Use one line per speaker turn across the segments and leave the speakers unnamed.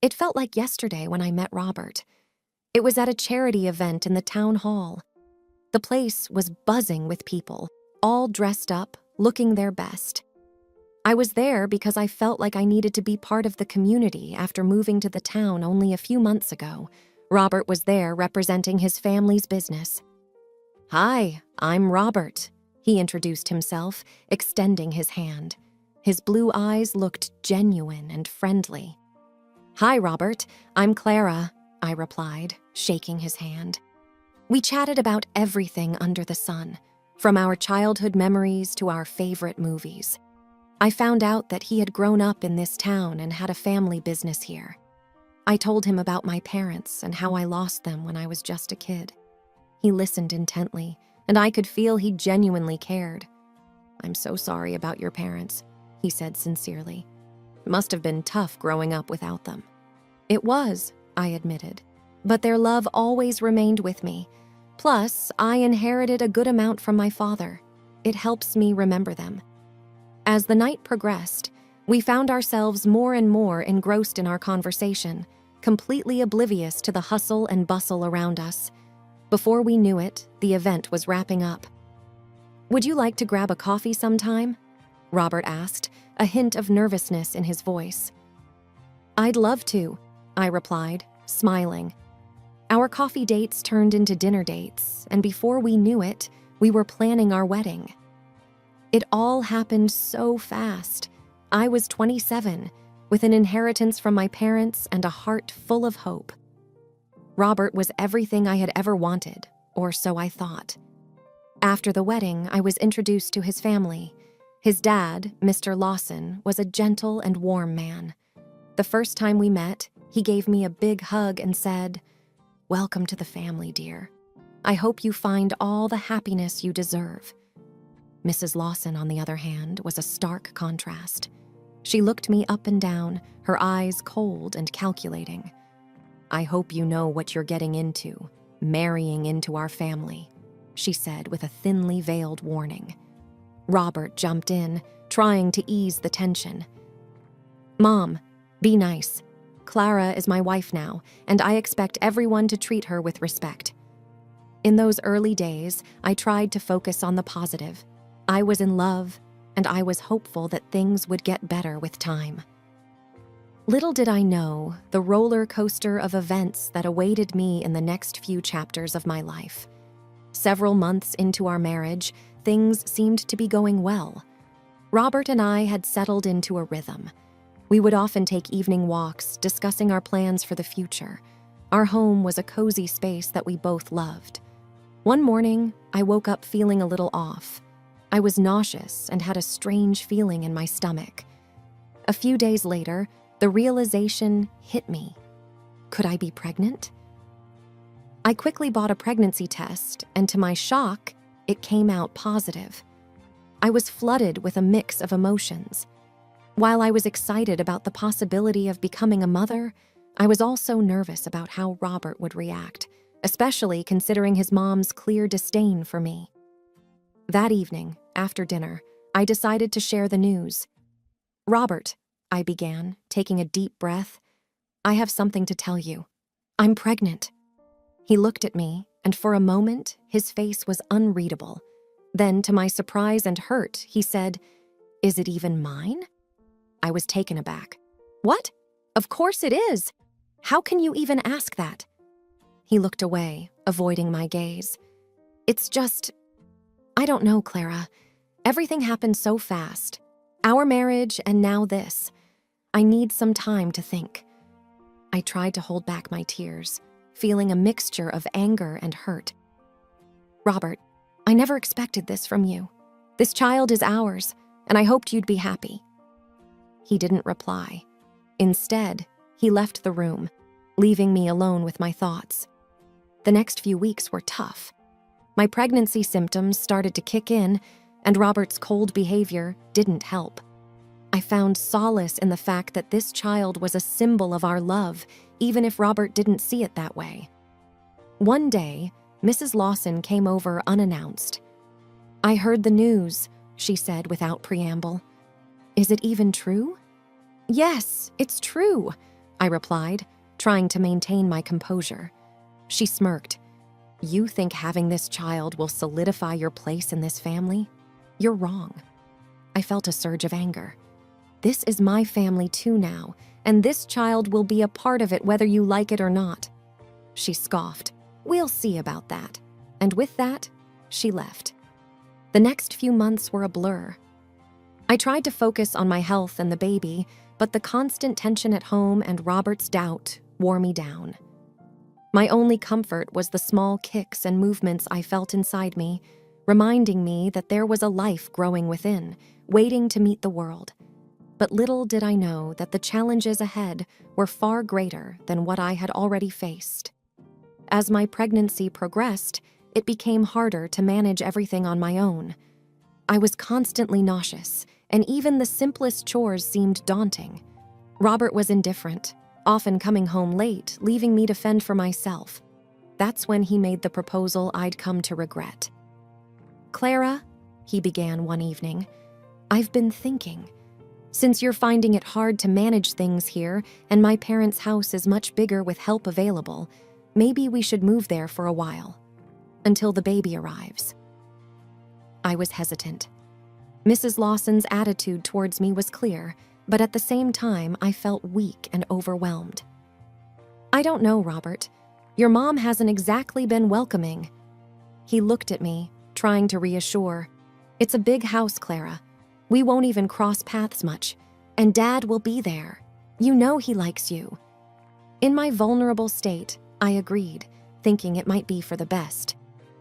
It felt like yesterday when I met Robert. It was at a charity event in the town hall. The place was buzzing with people, all dressed up, looking their best. I was there because I felt like I needed to be part of the community after moving to the town only a few months ago. Robert was there representing his family's business. "Hi, I'm Robert," he introduced himself, extending his hand. His blue eyes looked genuine and friendly. "Hi, Robert, I'm Clara," I replied, shaking his hand. We chatted about everything under the sun, from our childhood memories to our favorite movies. I found out that he had grown up in this town and had a family business here. I told him about my parents and how I lost them when I was just a kid. He listened intently, and I could feel he genuinely cared. "I'm so sorry about your parents," he said sincerely. "It must have been tough growing up without them." "It was," I admitted, "but their love always remained with me. Plus, I inherited a good amount from my father. It helps me remember them." As the night progressed, we found ourselves more and more engrossed in our conversation, completely oblivious to the hustle and bustle around us. Before we knew it, the event was wrapping up. "Would you like to grab a coffee sometime?" Robert asked, a hint of nervousness in his voice. "I'd love to," I replied, smiling. Our coffee dates turned into dinner dates, and before we knew it, we were planning our wedding. It all happened so fast. I was 27, with an inheritance from my parents and a heart full of hope. Robert was everything I had ever wanted, or so I thought. After the wedding, I was introduced to his family. His dad, Mr. Lawson, was a gentle and warm man. The first time we met, he gave me a big hug and said, "Welcome to the family, dear. I hope you find all the happiness you deserve." Mrs. Lawson, on the other hand, was a stark contrast. She looked me up and down, her eyes cold and calculating. "I hope you know what you're getting into, marrying into our family," she said with a thinly veiled warning. Robert jumped in, trying to ease the tension. "Mom, be nice. Clara is my wife now, and I expect everyone to treat her with respect." In those early days, I tried to focus on the positive. I was in love, and I was hopeful that things would get better with time. Little did I know the roller coaster of events that awaited me in the next few chapters of my life. Several months into our marriage, things seemed to be going well. Robert and I had settled into a rhythm. We would often take evening walks, discussing our plans for the future. Our home was a cozy space that we both loved. One morning, I woke up feeling a little off. I was nauseous and had a strange feeling in my stomach. A few days later, the realization hit me. Could I be pregnant? I quickly bought a pregnancy test, and to my shock, it came out positive. I was flooded with a mix of emotions. While I was excited about the possibility of becoming a mother, I was also nervous about how Robert would react, especially considering his mom's clear disdain for me. That evening, after dinner, I decided to share the news. "Robert," I began, taking a deep breath, "I have something to tell you. I'm pregnant." He looked at me, and for a moment, his face was unreadable. Then, to my surprise and hurt, he said, "Is it even mine?" I was taken aback. "What? Of course it is. How can you even ask that?" He looked away, avoiding my gaze. "It's just... I don't know, Clara. Everything happened so fast. Our marriage and now this. I need some time to think." I tried to hold back my tears, feeling a mixture of anger and hurt. "Robert, I never expected this from you. This child is ours, and I hoped you'd be happy." He didn't reply. Instead, he left the room, leaving me alone with my thoughts. The next few weeks were tough. My pregnancy symptoms started to kick in, and Robert's cold behavior didn't help. I found solace in the fact that this child was a symbol of our love, even if Robert didn't see it that way. One day, Mrs. Lawson came over unannounced. "I heard the news," she said without preamble. "Is it even true?" "Yes, it's true," I replied, trying to maintain my composure. She smirked. You think having this child will solidify your place in this family? You're wrong. I felt a surge of anger. This is my family too now, and this child will be a part of it whether you like it or not. She scoffed. We'll see about that. And with that, she left. The next few months were a blur. I tried to focus on my health and the baby, but the constant tension at home and Robert's doubt wore me down. My only comfort was the small kicks and movements I felt inside me, reminding me that there was a life growing within, waiting to meet the world. But little did I know that the challenges ahead were far greater than what I had already faced. As my pregnancy progressed, it became harder to manage everything on my own. I was constantly nauseous, and even the simplest chores seemed daunting. Robert was indifferent, often coming home late, leaving me to fend for myself. That's when he made the proposal I'd come to regret. Clara, he began one evening, I've been thinking. Since you're finding it hard to manage things here, and my parents' house is much bigger with help available, maybe we should move there for a while, until the baby arrives. I was hesitant. Mrs. Lawson's attitude towards me was clear, but at the same time, I felt weak and overwhelmed. I don't know, Robert. Your mom hasn't exactly been welcoming. He looked at me, trying to reassure. It's a big house, Clara. We won't even cross paths much, and Dad will be there. You know he likes you. In my vulnerable state, I agreed, thinking it might be for the best.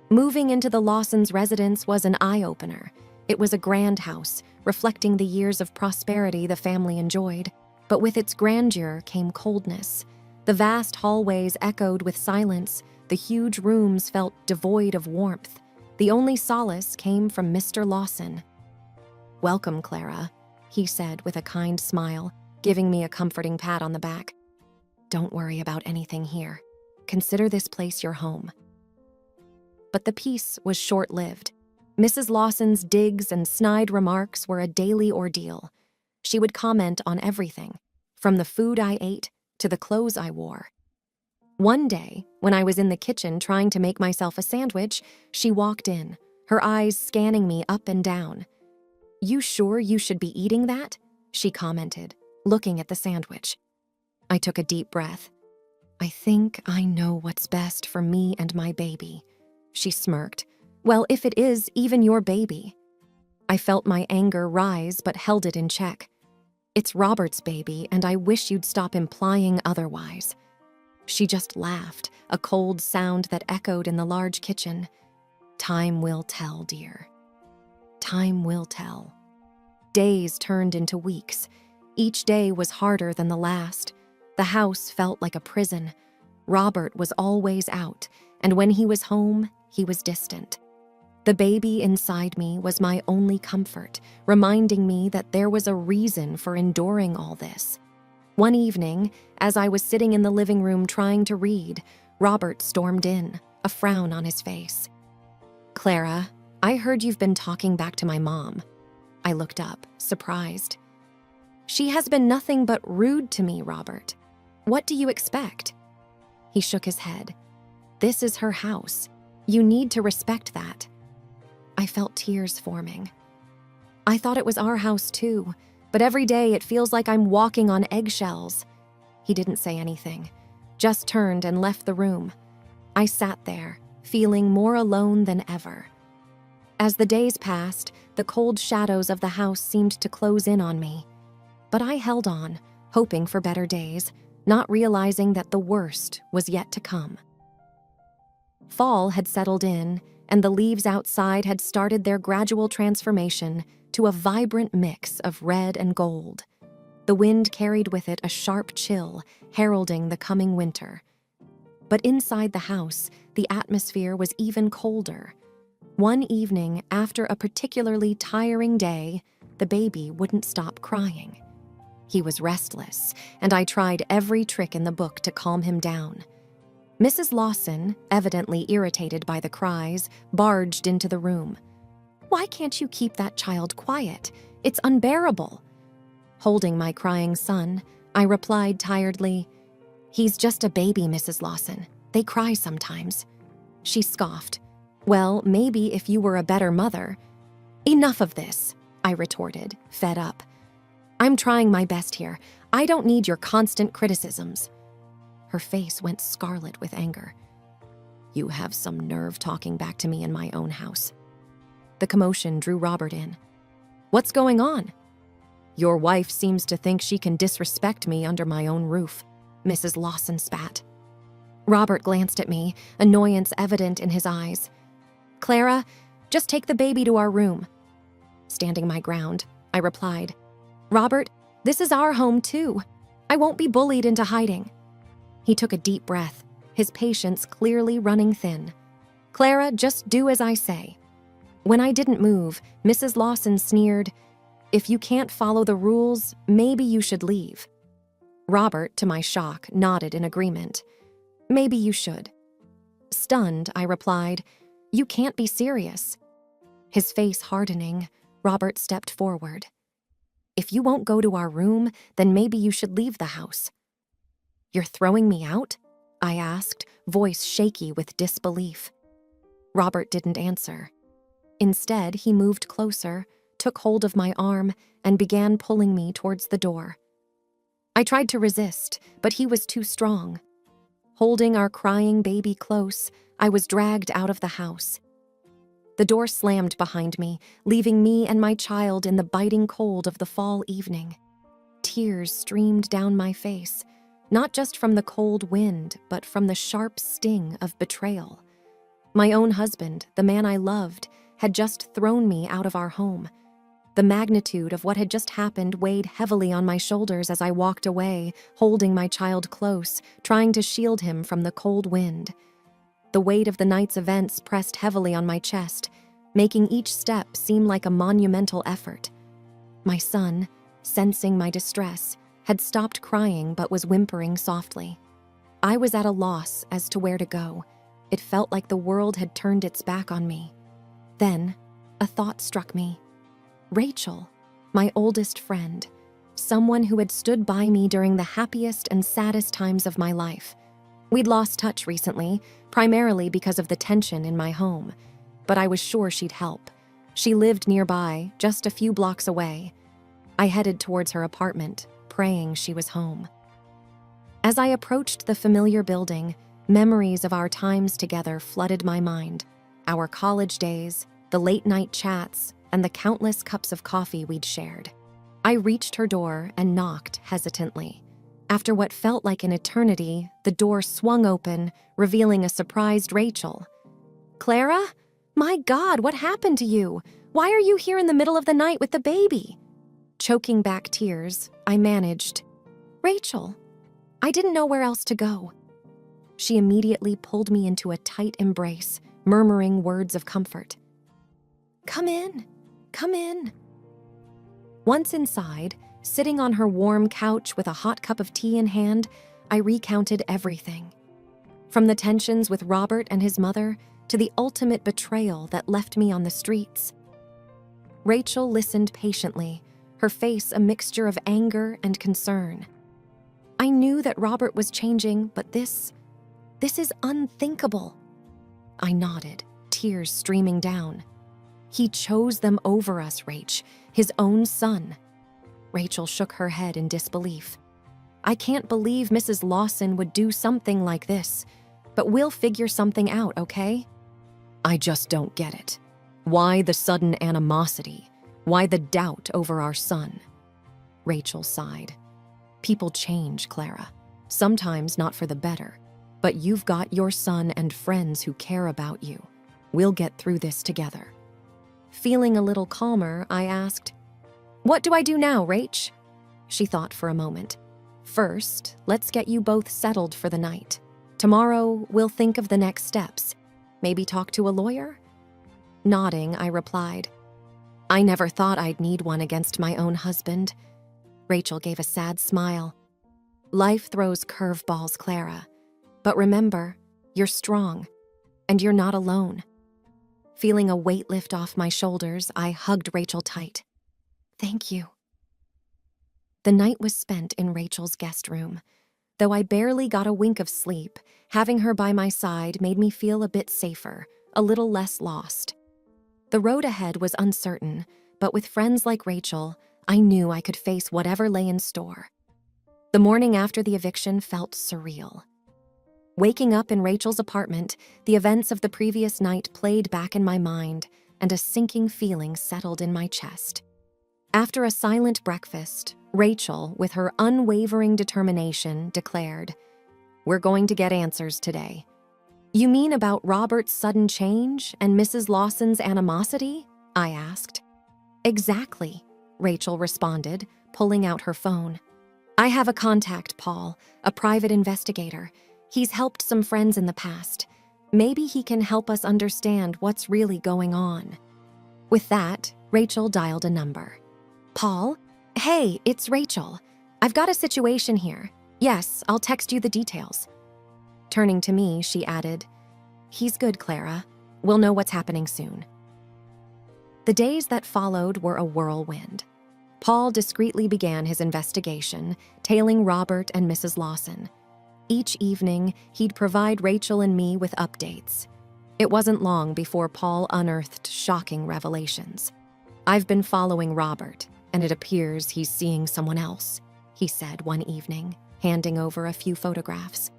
Moving into the Lawsons' residence was an eye-opener. It was a grand house, reflecting the years of prosperity the family enjoyed. But with its grandeur came coldness. The vast hallways echoed with silence. The huge rooms felt devoid of warmth. The only solace came from Mr. Lawson. Welcome, Clara, he said with a kind smile, giving me a comforting pat on the back. Don't worry about anything here. Consider this place your home. But the peace was short-lived. Mrs. Lawson's digs and snide remarks were a daily ordeal. She would comment on everything, from the food I ate to the clothes I wore. One day, when I was in the kitchen trying to make myself a sandwich, she walked in, her eyes scanning me up and down. You sure you should be eating that? She commented, looking at the sandwich. I took a deep breath. I think I know what's best for me and my baby. She smirked. Well, if it is even your baby. I felt my anger rise but held it in check. It's Robert's baby, and I wish you'd stop implying otherwise. She just laughed, a cold sound that echoed in the large kitchen. Time will tell, dear. Time will tell. Days turned into weeks. Each day was harder than the last. The house felt like a prison. Robert was always out, and when he was home, he was distant. The baby inside me was my only comfort, reminding me that there was a reason for enduring all this. One evening, as I was sitting in the living room trying to read, Robert stormed in, a frown on his face. Clara, I heard you've been talking back to my mom. I looked up, surprised. She has been nothing but rude to me, Robert. What do you expect? He shook his head. This is her house. You need to respect that. I felt tears forming. I thought it was our house too, but every day it feels like I'm walking on eggshells. He didn't say anything, just turned and left the room. I sat there, feeling more alone than ever. As the days passed, the cold shadows of the house seemed to close in on me. But I held on, hoping for better days, not realizing that the worst was yet to come. Fall had settled in, and the leaves outside had started their gradual transformation to a vibrant mix of red and gold. The wind carried with it a sharp chill, heralding the coming winter. But inside the house, the atmosphere was even colder. One evening, after a particularly tiring day, the baby wouldn't stop crying. He was restless, and I tried every trick in the book to calm him down. Mrs. Lawson, evidently irritated by the cries, barged into the room. Why can't you keep that child quiet? It's unbearable. Holding my crying son, I replied tiredly, "He's just a baby, Mrs. Lawson. They cry sometimes." She scoffed. "Well, maybe if you were a better mother." "Enough of this," I retorted, fed up. "I'm trying my best here. I don't need your constant criticisms." Her face went scarlet with anger. "You have some nerve talking back to me in my own house." The commotion drew Robert in. "What's going on?" "Your wife seems to think she can disrespect me under my own roof," Mrs. Lawson spat. Robert glanced at me, annoyance evident in his eyes. "Clara, just take the baby to our room." Standing my ground, I replied, "Robert, this is our home too. I won't be bullied into hiding." He took a deep breath, his patience clearly running thin. "Clara, just do as I say." When I didn't move, Mrs. Lawson sneered, "If you can't follow the rules, maybe you should leave." Robert, to my shock, nodded in agreement. "Maybe you should." Stunned, I replied, "You can't be serious." His face hardening, Robert stepped forward. "If you won't go to our room, then maybe you should leave the house." "You're throwing me out?" I asked, voice shaky with disbelief. Robert didn't answer. Instead, he moved closer, took hold of my arm, and began pulling me towards the door. I tried to resist, but he was too strong. Holding our crying baby close, I was dragged out of the house. The door slammed behind me, leaving me and my child in the biting cold of the fall evening. Tears streamed down my face, not just from the cold wind, but from the sharp sting of betrayal. My own husband, the man I loved, had just thrown me out of our home. The magnitude of what had just happened weighed heavily on my shoulders as I walked away, holding my child close, trying to shield him from the cold wind. The weight of the night's events pressed heavily on my chest, making each step seem like a monumental effort. My son, sensing my distress, had stopped crying but was whimpering softly. I was at a loss as to where to go. It felt like the world had turned its back on me. Then, a thought struck me. Rachel, my oldest friend, someone who had stood by me during the happiest and saddest times of my life. We'd lost touch recently, primarily because of the tension in my home, but I was sure she'd help. She lived nearby, just a few blocks away. I headed towards her apartment, praying she was home. As I approached the familiar building, memories of our times together flooded my mind. Our college days, the late-night chats, and the countless cups of coffee we'd shared. I reached her door and knocked hesitantly. After what felt like an eternity, the door swung open, revealing a surprised Rachel. "Clara? My God, what happened to you? Why are you here in the middle of the night with the baby?" Choking back tears, I managed, "Rachel, I didn't know where else to go." She immediately pulled me into a tight embrace, murmuring words of comfort. "Come in. Come in." Once inside, sitting on her warm couch with a hot cup of tea in hand, I recounted everything. From the tensions with Robert and his mother to the ultimate betrayal that left me on the streets. Rachel listened patiently, her face a mixture of anger and concern. I knew that Robert was changing, but this is unthinkable. I nodded, tears streaming down. He chose them over us, Rach, his own son. Rachel shook her head in disbelief. "I can't believe Mrs. Lawson would do something like this, but we'll figure something out, okay?" "I just don't get it. Why the sudden animosity? Why the doubt over our son?" Rachel sighed. "People change, Clara. Sometimes not for the better. But you've got your son and friends who care about you. We'll get through this together." Feeling a little calmer, I asked, "What do I do now, Rach?" She thought for a moment. "First, let's get you both settled for the night. Tomorrow, we'll think of the next steps. Maybe talk to a lawyer?" Nodding, I replied, "I never thought I'd need one against my own husband." Rachel gave a sad smile. "Life throws curveballs, Clara. But remember, you're strong, and you're not alone." Feeling a weight lift off my shoulders, I hugged Rachel tight. "Thank you." The night was spent in Rachel's guest room. Though I barely got a wink of sleep, having her by my side made me feel a bit safer, a little less lost. The road ahead was uncertain, but with friends like Rachel, I knew I could face whatever lay in store. The morning after the eviction felt surreal. Waking up in Rachel's apartment, the events of the previous night played back in my mind, and a sinking feeling settled in my chest. After a silent breakfast, Rachel, with her unwavering determination, declared, "We're going to get answers today." "You mean about Robert's sudden change and Mrs. Lawson's animosity?" I asked. "Exactly," Rachel responded, pulling out her phone. "I have a contact, Paul, a private investigator. He's helped some friends in the past. Maybe he can help us understand what's really going on." With that, Rachel dialed a number. "Paul? Hey, it's Rachel. I've got a situation here. Yes, I'll text you the details." Turning to me, she added, "He's good, Clara. We'll know what's happening soon." The days that followed were a whirlwind. Paul discreetly began his investigation, tailing Robert and Mrs. Lawson. Each evening, he'd provide Rachel and me with updates. It wasn't long before Paul unearthed shocking revelations. "I've been following Robert, and it appears he's seeing someone else," he said one evening, handing over a few photographs.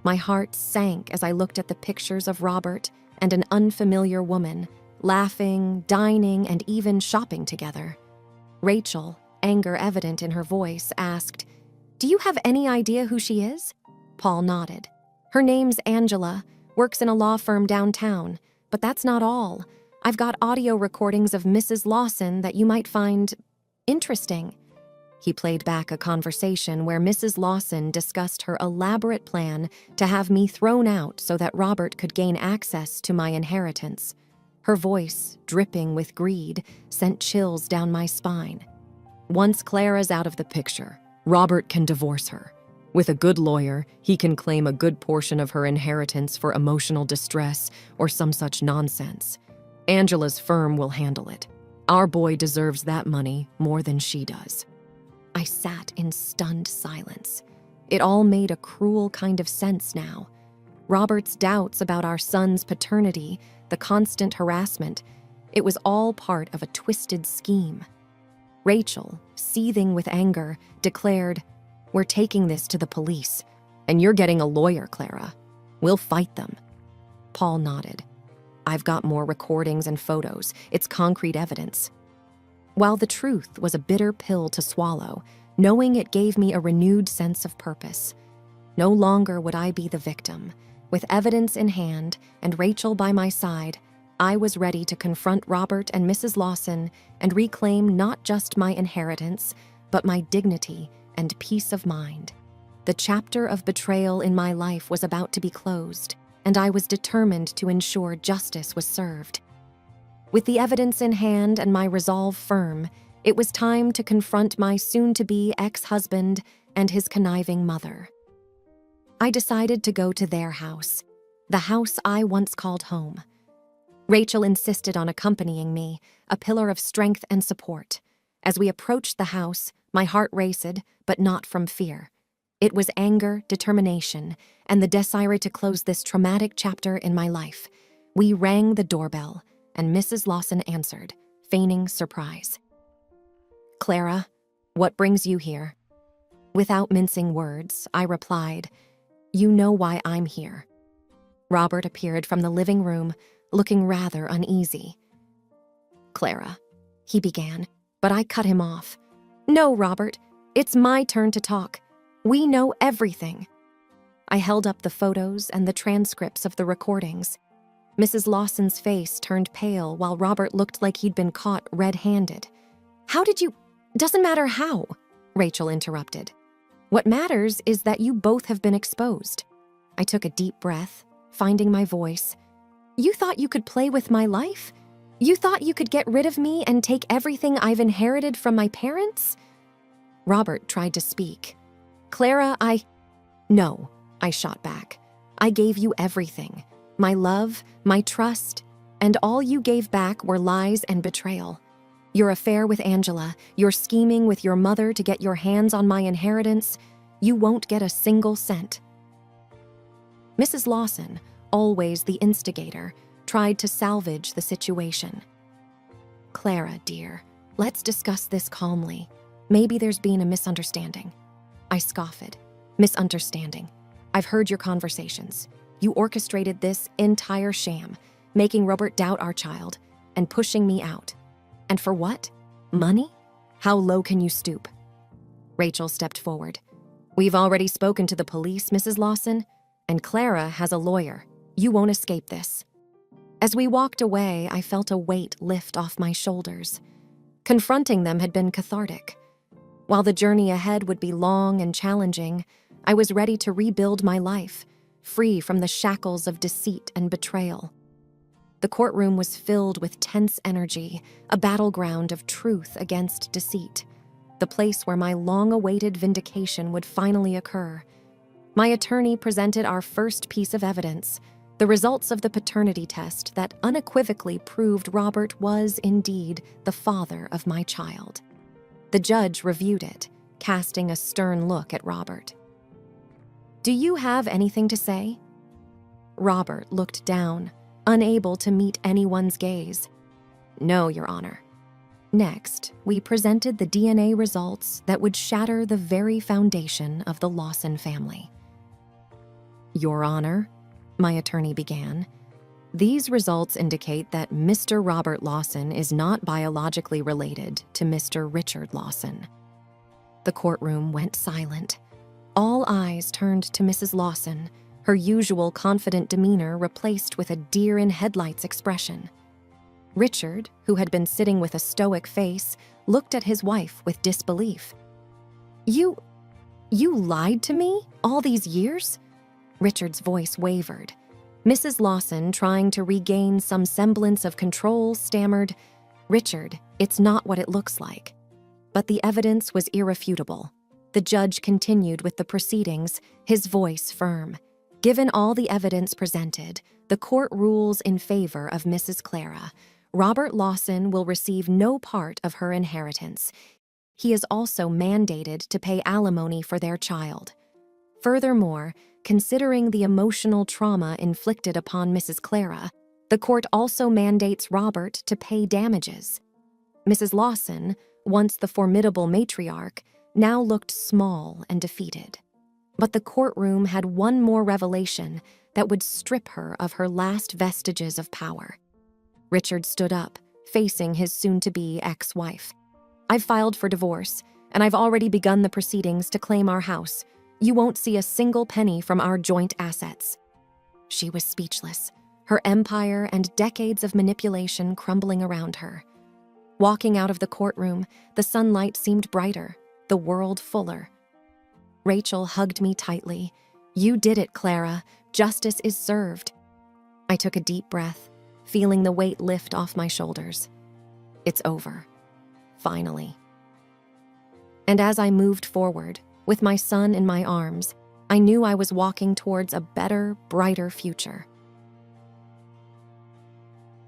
My heart sank as I looked at the pictures of Robert and an unfamiliar woman, laughing, dining, and even shopping together. Rachel, anger evident in her voice, asked, "Do you have any idea who she is?" Paul nodded. "Her name's Angela, works in a law firm downtown, but that's not all. I've got audio recordings of Mrs. Lawson that you might find interesting." He played back a conversation where Mrs. Lawson discussed her elaborate plan to have me thrown out so that Robert could gain access to my inheritance. Her voice, dripping with greed, sent chills down my spine. "Once Clara's out of the picture, Robert can divorce her. With a good lawyer, he can claim a good portion of her inheritance for emotional distress or some such nonsense. Angela's firm will handle it. Our boy deserves that money more than she does." I sat in stunned silence. It all made a cruel kind of sense now. Robert's doubts about our son's paternity, the constant harassment, it was all part of a twisted scheme. Rachel, seething with anger, declared, "We're taking this to the police, and you're getting a lawyer, Clara. We'll fight them." Paul nodded. "I've got more recordings and photos. It's concrete evidence." While the truth was a bitter pill to swallow, knowing it gave me a renewed sense of purpose. No longer would I be the victim. With evidence in hand and Rachel by my side, I was ready to confront Robert and Mrs. Lawson and reclaim not just my inheritance, but my dignity and peace of mind. The chapter of betrayal in my life was about to be closed, and I was determined to ensure justice was served. With the evidence in hand and my resolve firm, it was time to confront my soon-to-be ex-husband and his conniving mother. I decided to go to their house, the house I once called home. Rachel insisted on accompanying me, a pillar of strength and support. As we approached the house, my heart raced, but not from fear. It was anger, determination, and the desire to close this traumatic chapter in my life. We rang the doorbell, and Mrs. Lawson answered, feigning surprise. "Clara, what brings you here?" Without mincing words, I replied, "You know why I'm here." Robert appeared from the living room, looking rather uneasy. "Clara," he began, but I cut him off. "No, Robert, it's my turn to talk. We know everything." I held up the photos and the transcripts of the recordings. Mrs. Lawson's face turned pale while Robert looked like he'd been caught red-handed. "How did you—" "Doesn't matter how," Rachel interrupted. "What matters is that you both have been exposed." I took a deep breath, finding my voice. "You thought you could play with my life? You thought you could get rid of me and take everything I've inherited from my parents?" Robert tried to speak. "Clara, No," I shot back. "I gave you everything. My love, my trust, and all you gave back were lies and betrayal. Your affair with Angela, your scheming with your mother to get your hands on my inheritance, you won't get a single cent." Mrs. Lawson, always the instigator, tried to salvage the situation. "Clara, dear, let's discuss this calmly. Maybe there's been a misunderstanding." I scoffed. "Misunderstanding. I've heard your conversations. You orchestrated this entire sham, making Robert doubt our child and pushing me out. And for what? Money? How low can you stoop?" Rachel stepped forward. "We've already spoken to the police, Mrs. Lawson, and Clara has a lawyer. You won't escape this." As we walked away, I felt a weight lift off my shoulders. Confronting them had been cathartic. While the journey ahead would be long and challenging, I was ready to rebuild my life, free from the shackles of deceit and betrayal. The courtroom was filled with tense energy, a battleground of truth against deceit, the place where my long-awaited vindication would finally occur. My attorney presented our first piece of evidence, the results of the paternity test that unequivocally proved Robert was indeed the father of my child. The judge reviewed it, casting a stern look at Robert. "Do you have anything to say?" Robert looked down, unable to meet anyone's gaze. "No, Your Honor." Next, we presented the DNA results that would shatter the very foundation of the Lawson family. "Your Honor," my attorney began, "these results indicate that Mr. Robert Lawson is not biologically related to Mr. Richard Lawson." The courtroom went silent. All eyes turned to Mrs. Lawson, her usual confident demeanor replaced with a deer-in-headlights expression. Richard, who had been sitting with a stoic face, looked at his wife with disbelief. You lied to me all these years?" Richard's voice wavered. Mrs. Lawson, trying to regain some semblance of control, stammered, "Richard, it's not what it looks like." But the evidence was irrefutable. The judge continued with the proceedings, his voice firm. Given all the evidence presented, the court rules in favor of Mrs. Clara. Robert Lawson will receive no part of her inheritance. He is also mandated to pay alimony for their child. Furthermore, considering the emotional trauma inflicted upon Mrs. Clara, the court also mandates Robert to pay damages. Mrs. Lawson, once the formidable matriarch, now looked small and defeated. But the courtroom had one more revelation that would strip her of her last vestiges of power. Richard stood up, facing his soon-to-be ex-wife. "I've filed for divorce, and I've already begun the proceedings to claim our house. You won't see a single penny from our joint assets." She was speechless, her empire and decades of manipulation crumbling around her. Walking out of the courtroom, the sunlight seemed brighter, the world fuller. Rachel hugged me tightly. "You did it, Clara. Justice is served." I took a deep breath, feeling the weight lift off my shoulders. It's over. Finally. And as I moved forward, with my son in my arms, I knew I was walking towards a better, brighter future.